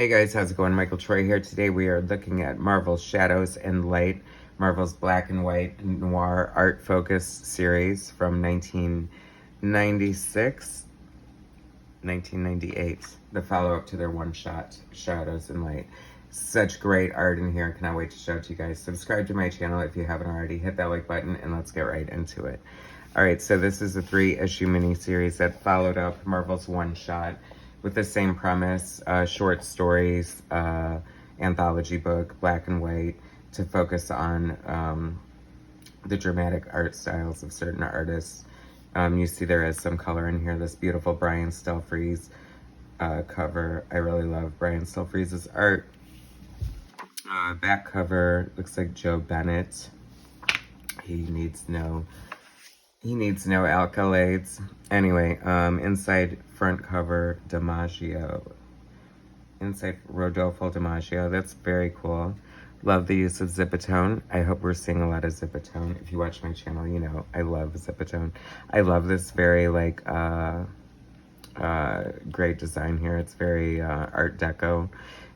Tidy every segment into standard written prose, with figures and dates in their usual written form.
Hey guys, how's it going? Michael Troy here. Today we are looking at Marvel's Shadows and Light, Marvel's black and white noir art focus series from 1996, 1998, the follow-up to their one-shot Shadows and Light. Such great art in here. Cannot wait to show it to you guys. Subscribe to my channel if you haven't already. Hit that like button and let's get right into it. Alright, so this is a 3-issue miniseries that followed up Marvel's one-shot with the same premise, short stories, anthology book, black and white, to focus on the dramatic art styles of certain artists. You see there is some color in here. This beautiful Brian Stelfreeze cover. I really love Brian Stelfreeze's art. Back cover looks like Joe Bennett. He needs no accolades. Anyway, inside front cover, DiMaggio. Inside Rodolfo DiMaggio. That's very cool. Love the use of Zipatone. I hope we're seeing a lot of Zipatone. If you watch my channel, you know I love Zipatone. I love this very, like, great design here. It's very Art Deco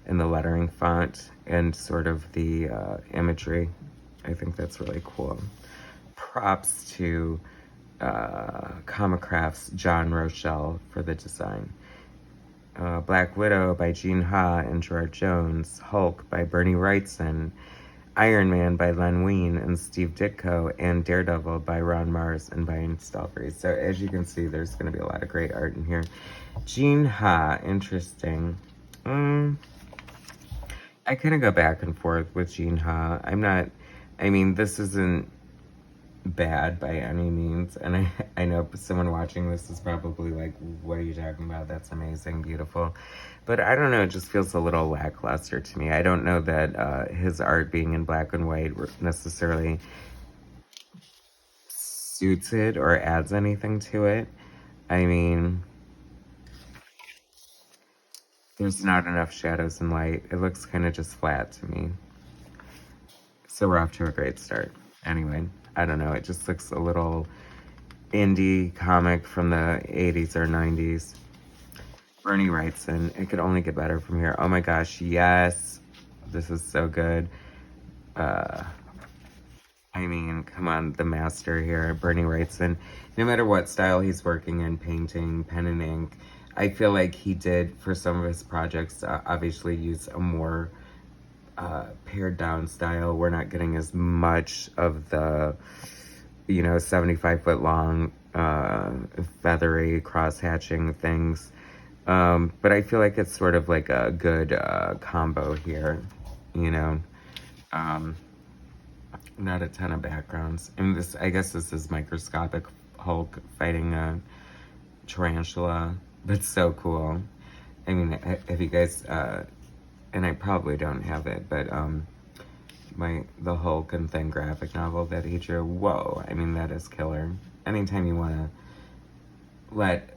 in the lettering font and sort of the imagery. I think that's really cool. Props to Comicraft's John Rochelle for the design. Black Widow by Jean Ha and Gerard Jones. Hulk by Bernie Wrightson. Iron Man by Len Wein and Steve Ditko. And Daredevil by Ron Mars and Brian Stelfreeze. So as you can see, there's going to be a lot of great art in here. Jean Ha, interesting. I kind of go back and forth with Jean Ha. This isn't bad by any means, and I know someone watching this is probably like, what are you talking about? That's amazing, beautiful. But I don't know, it just feels a little lackluster to me. I don't know that his art being in black and white necessarily suits it or adds anything to it. I mean, there's not enough shadows and light. It looks kind of just flat to me. So we're off to a great start. Anyway, I don't know, it just looks a little indie comic from the 80s or 90s. Bernie Wrightson, it could only get better from here. Oh my gosh, yes, this is so good. Come on, the master here, Bernie Wrightson. No matter what style he's working in, painting, pen and ink, I feel like he did, for some of his projects, obviously use a more pared down style. We're not getting as much of the 75-foot long feathery cross-hatching things, but I feel like it's sort of like a good combo here, not a ton of backgrounds. And I guess this is microscopic Hulk fighting a tarantula, but so cool. I mean, have you guys and I probably don't have it, but the Hulk and Thing graphic novel that he drew, whoa, I mean, that is killer. Anytime you want to let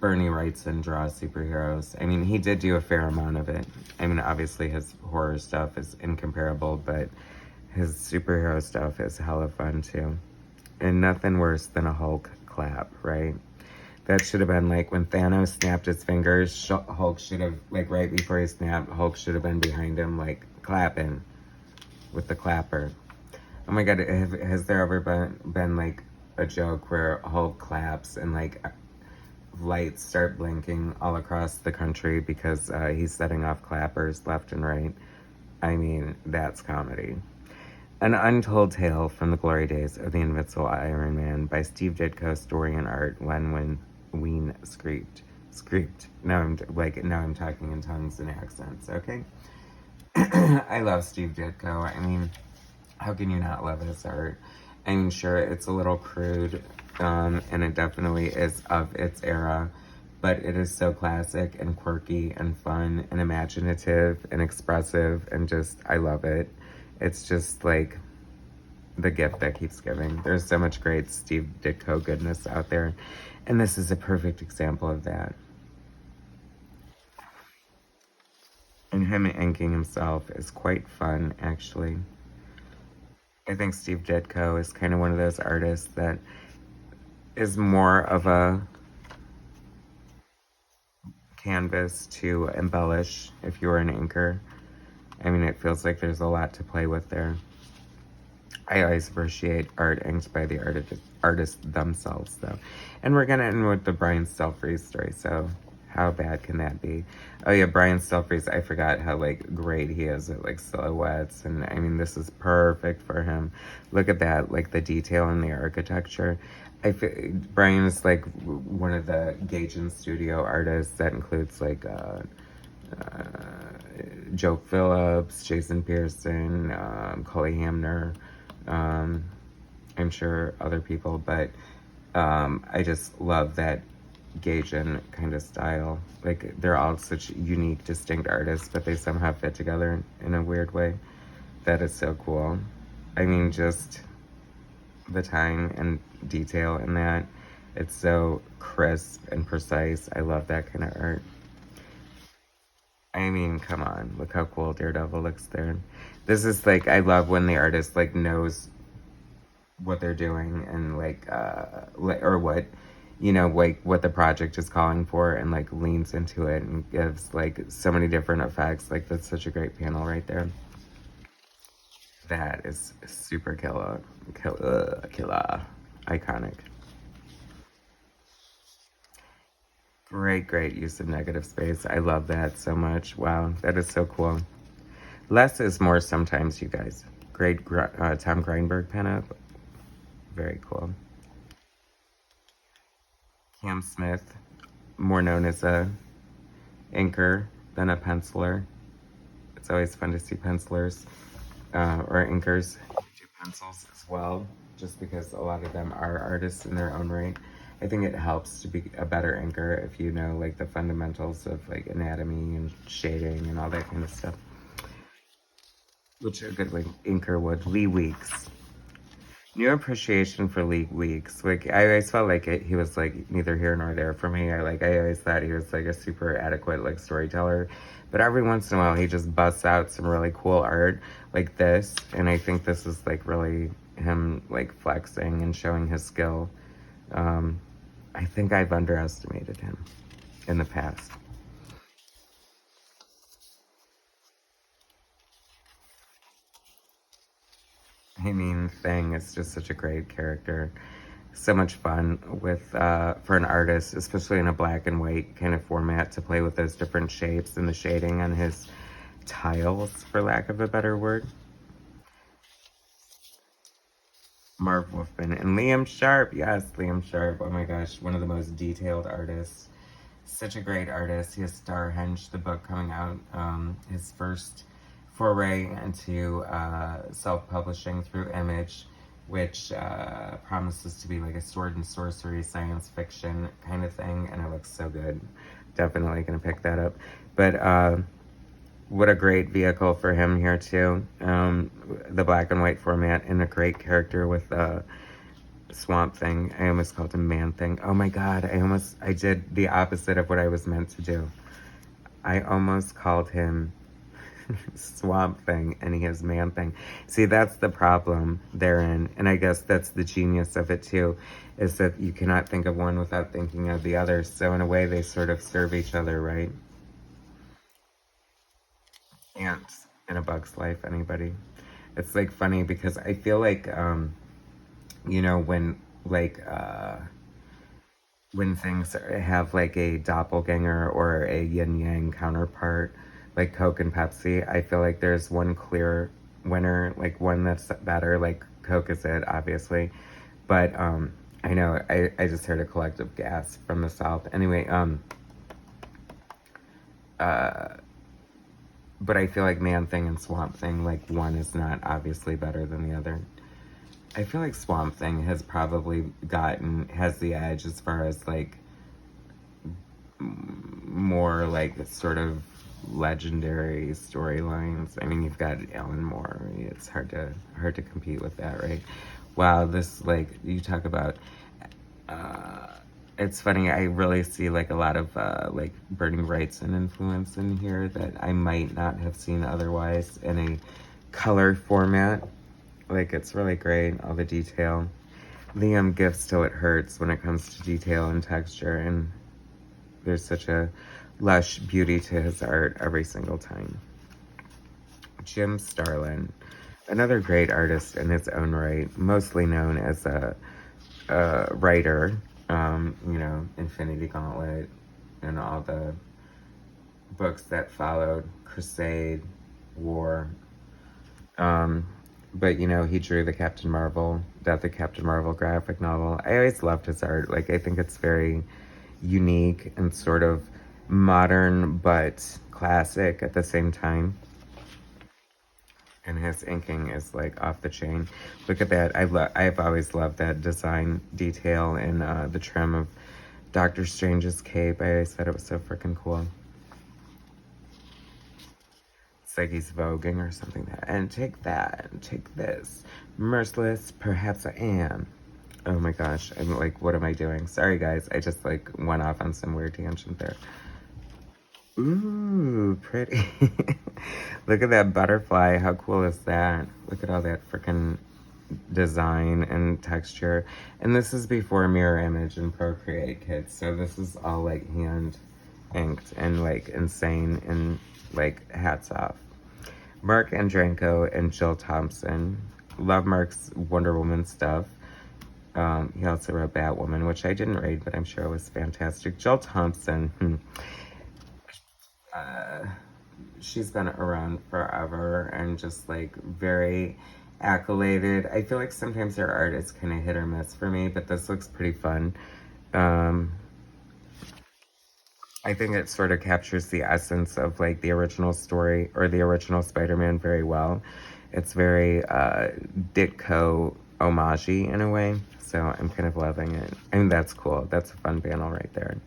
Bernie Wrightson draw superheroes, I mean, he did do a fair amount of it. I mean, obviously his horror stuff is incomparable, but his superhero stuff is hella fun too. And nothing worse than a Hulk clap, right? That should have been like when Thanos snapped his fingers, Hulk should have, like right before he snapped, Hulk should have been behind him, like clapping with the clapper. Oh my god, has there ever been like a joke where Hulk claps and like lights start blinking all across the country because he's setting off clappers left and right? I mean, that's comedy. An Untold Tale from the Glory Days of the Invincible Iron Man by Steve Ditko, story and art, Len Wein script. Now I'm talking in tongues and accents, okay? I love Steve Ditko. I mean, how can you not love his art? I mean, sure, it's a little crude, and it definitely is of its era, but it is so classic and quirky and fun and imaginative and expressive, and just, I love it. It's just like the gift that keeps giving. There's so much great Steve Ditko goodness out there, and this is a perfect example of that. And him inking himself is quite fun, actually. I think Steve Ditko is kind of one of those artists that is more of a canvas to embellish if you're an inker. I mean, it feels like there's a lot to play with there. I always appreciate art inked by the artists themselves, though. And we're going to end with the Brian Stelfreeze story, so how bad can that be? Oh, yeah, Brian Stelfreeze, I forgot how, like, great he is at, like, silhouettes. And, I mean, this is perfect for him. Look at that, like, the detail in the architecture. Brian is, like, one of the Gaijin Studio artists that includes, like, Joe Phillips, Jason Pearson, Cully Hamner, I'm sure other people, but I just love that Gaijin kind of style. Like, they're all such unique, distinct artists, but they somehow fit together in a weird way. That is so cool. I mean, just the time and detail in that. It's so crisp and precise. I love that kind of art. I mean, come on. Look how cool Daredevil looks there. This is, like, I love when the artist, like, knows what they're doing and, like, or what, you know, like, what the project is calling for and, like, leans into it and gives, like, so many different effects. Like, that's such a great panel right there. That is super killer. Iconic. Great use of negative space. I love that so much. Wow, that is so cool. Less is more sometimes, you guys. Great Tom Greinberg pinup. Very cool. Cam Smith, more known as a inker than a penciler. It's always fun to see pencilers or inkers do pencils as well, just because a lot of them are artists in their own right. I think it helps to be a better inker if you know, like, the fundamentals of, like, anatomy and shading and all that kind of stuff. Which a good, like, inker would. Lee Weeks. New appreciation for Lee Weeks. Like, I always felt like he was, like, neither here nor there for me. I always thought he was, like, a super adequate, like, storyteller. But every once in a while, he just busts out some really cool art like this. And I think this is, like, really him, like, flexing and showing his skill. I think I've underestimated him in the past. I mean, Thing is just such a great character. So much fun with for an artist, especially in a black and white kind of format, to play with those different shapes and the shading on his tiles, for lack of a better word. Marv Wolfman and Liam Sharp. Yes, Liam Sharp. Oh my gosh, one of the most detailed artists. Such a great artist. He has Starhenge, the book coming out. His first foray into self-publishing through Image, which promises to be like a sword and sorcery science fiction kind of thing, and it looks so good. Definitely gonna pick that up. But what a great vehicle for him here too. The black and white format, and a great character with Swamp Thing. I almost called him Man Thing. Oh my god, I did the opposite of what I was meant to do. I almost called him Swamp Thing, and he is Man Thing. See, that's the problem therein, and I guess that's the genius of it too, is that you cannot think of one without thinking of the other. So in a way, they sort of serve each other, right? Ants in A Bug's Life, anybody? It's, like, funny because I feel like, you know, when, like, when things have, like, a doppelganger or a yin-yang counterpart, like Coke and Pepsi, I feel like there's one clear winner, like, one that's better. Like, Coke is it, obviously. But, I know, I just heard a collective gasp from the South. Anyway, but I feel like Man Thing and Swamp Thing, like, one is not obviously better than the other. I feel like Swamp Thing has the edge as far as, like, more, like, sort of legendary storylines. I mean, you've got Alan Moore. It's hard to compete with that, right? Wow, this, like, you talk about, it's funny, I really see, like, a lot of, like, Bernie Wrightson influence in here that I might not have seen otherwise in a color format. Like, it's really great, all the detail. Liam gives till it hurts when it comes to detail and texture, and there's such a lush beauty to his art every single time. Jim Starlin, another great artist in his own right, mostly known as a writer, you know, Infinity Gauntlet and all the books that followed, Crusade, War. But, you know, he drew the Captain Marvel, Death of Captain Marvel graphic novel. I always loved his art. Like, I think it's very unique and sort of modern, but classic at the same time. And his inking is, like, off the chain. Look at that. I've always loved that design detail in the trim of Doctor Strange's cape. I always thought it was so freaking cool. Like he's voguing or something. And take that, and take this. Merciless, perhaps I am. Oh my gosh, I'm like, what am I doing? Sorry guys, I just like went off on some weird tangent there. Ooh, pretty. Look at that butterfly, how cool is that? Look at all that freaking design and texture. And this is before Mirror Image and Procreate, kids. So this is all like hand inked and like insane and like hats off. Mark Andrenko and Jill Thompson. Love Mark's Wonder Woman stuff. He also wrote Batwoman, which I didn't read, but I'm sure it was fantastic. Jill Thompson, she's been around forever and just like very accoladed. I feel like sometimes her art is kind of hit or miss for me, but this looks pretty fun. I think it sort of captures the essence of like the original story or the original Spider-Man very well. It's very Ditko homage-y in a way, so I'm kind of loving it. I mean, that's cool. That's a fun panel right there.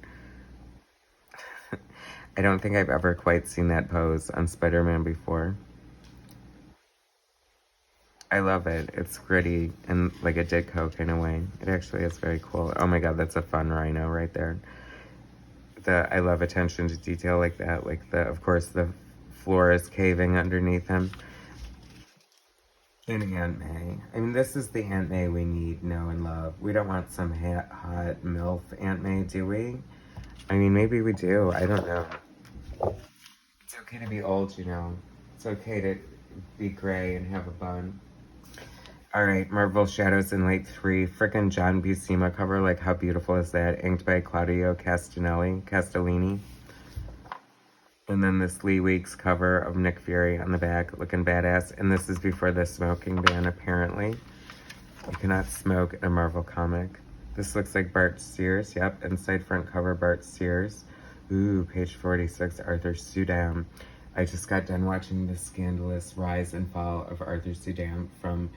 I don't think I've ever quite seen that pose on Spider-Man before. I love it. It's gritty in like a Ditko kind of way. It actually is very cool. Oh my god, that's a fun rhino right there. I love attention to detail like that. Like of course, the floor is caving underneath him. And Aunt May. I mean, this is the Aunt May we need, know, and love. We don't want some hot MILF Aunt May, do we? I mean, maybe we do. I don't know. It's okay to be old, you know. It's okay to be gray and have a bun. Alright, Marvel Shadows in Light 3. Frickin' John Buscema cover. Like, how beautiful is that? Inked by Claudio Castellini. And then this Lee Weeks cover of Nick Fury on the back, looking badass. And this is before the smoking ban, apparently. You cannot smoke in a Marvel comic. This looks like Bart Sears. Yep, inside front cover, Bart Sears. Ooh, page 46, Arthur Sudam. I just got done watching the scandalous rise and fall of Arthur Sudam from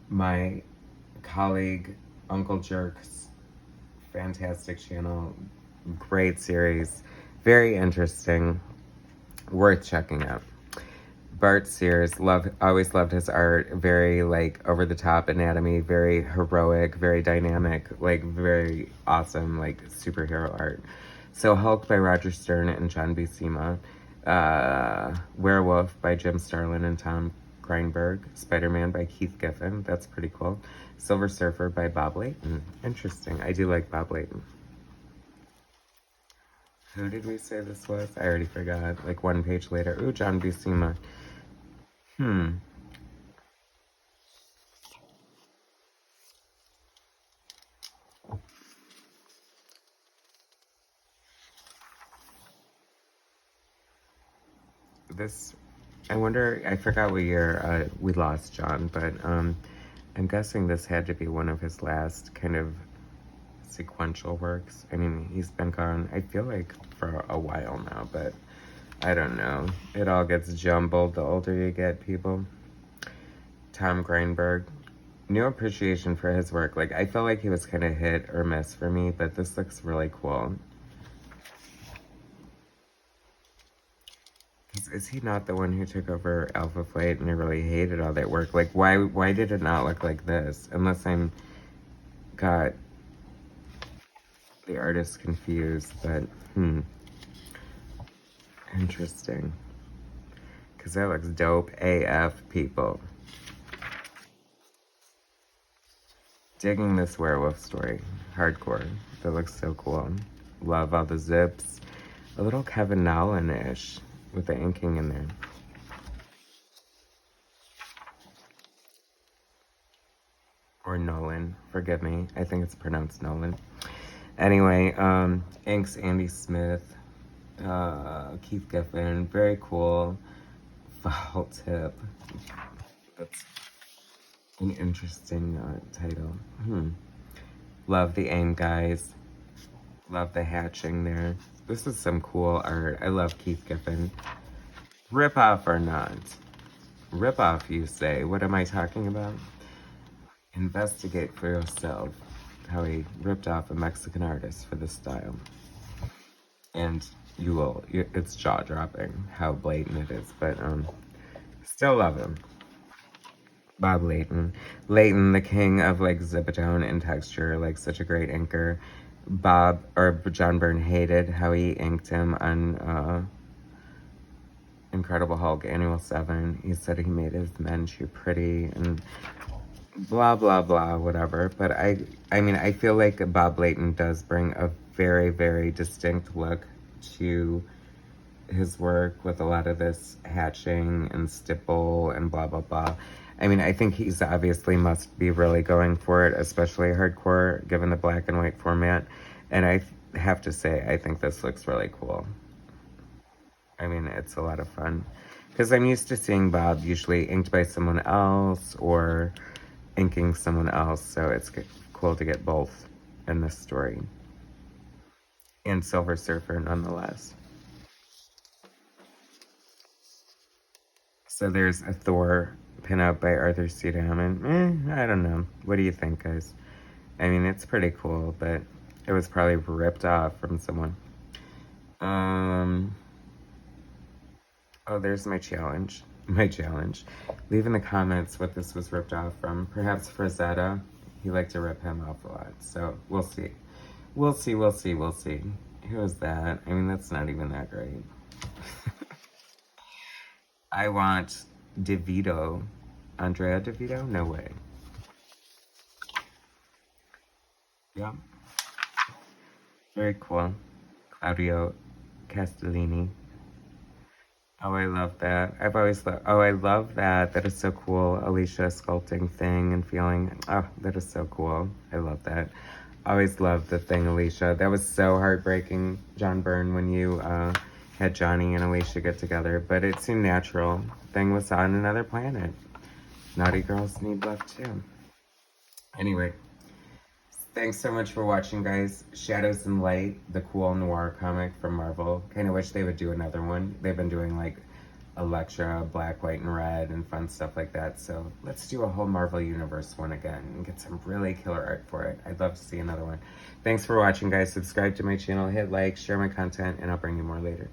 my colleague, Uncle Jerk's fantastic channel. Great series. Very interesting. Worth checking out. Bart Sears, always loved his art. Very like over the top anatomy, very heroic, very dynamic, like very awesome, like superhero art. So Hulk by Roger Stern and John Buscema. Werewolf by Jim Starlin and Tom Greinberg. Spider-Man by Keith Giffen. That's pretty cool. Silver Surfer by Bob Layton. Interesting. I do like Bob Layton. Who did we say this was? I already forgot. Like one page later. Ooh, John Buscema. I wonder, I forgot what year we lost John, but I'm guessing this had to be one of his last kind of sequential works. I mean, he's been gone, I feel like, for a while now, but I don't know. It all gets jumbled the older you get, people. Tom Greinberg. New appreciation for his work. Like, I felt like he was kind of hit or miss for me, but this looks really cool. Is he not the one who took over Alpha Flight and I really hated all that work? Like, why did it not look like this? Unless I'm got the artist confused, but interesting. Because that looks dope AF, people. Digging this werewolf story. Hardcore. That looks so cool. Love all the zips. a little Kevin Nolan-ish with the inking in there. Or Nolan, forgive me. I think it's pronounced Nolan. Anyway, inks Andy Smith, Keith Giffen, very cool. Fall tip. That's an interesting title. Love the aim, guys. Love the hatching there. This is some cool art. I love Keith Giffen. Rip off or not? Rip off, you say. What am I talking about? Investigate for yourself how he ripped off a Mexican artist for this style. And it's jaw-dropping how blatant it is, but still love him. Bob Layton. Layton, the king of like zipatone and texture, like such a great inker. John Byrne hated how he inked him on Incredible Hulk Annual 7. He said he made his men too pretty and blah, blah, blah, whatever. But I mean, I feel like Bob Layton does bring a very, very distinct look to his work with a lot of this hatching and stipple and blah, blah, blah. I mean, I think he's obviously must be really going for it, especially hardcore, given the black and white format. And I have to say, I think this looks really cool. I mean, it's a lot of fun. Because I'm used to seeing Bob usually inked by someone else or inking someone else, so it's cool to get both in this story. And Silver Surfer, nonetheless. So there's a Thor pinup by Arthur C. Hammond. I don't know. What do you think, guys? I mean, it's pretty cool, but it was probably ripped off from someone. Oh, there's my challenge. Leave in the comments what this was ripped off from. Perhaps Frazetta. He liked to rip him off a lot. So, we'll see. We'll see. Who is that? I mean, that's not even that great. I want DeVito. Andrea DeVito? No way. Yeah. Very cool. Claudio Castellini. Oh, I love that. I've always loved, oh, I love that. That is so cool. Alicia sculpting thing and feeling, oh, that is so cool. I love that. Always loved the thing, Alicia. That was so heartbreaking, John Byrne, when you had Johnny and Alicia get together, but it seemed natural. Thing was on another planet. Naughty girls need love too. Anyway, thanks so much for watching, guys. Shadows and Light, the cool noir comic from Marvel. Kind of wish they would do another one. They've been doing like Elektra, Black, White, and Red, and fun stuff like that. So let's do a whole Marvel Universe one again and get some really killer art for it. I'd love to see another one. Thanks for watching, guys. Subscribe to my channel, hit like, share my content, and I'll bring you more later.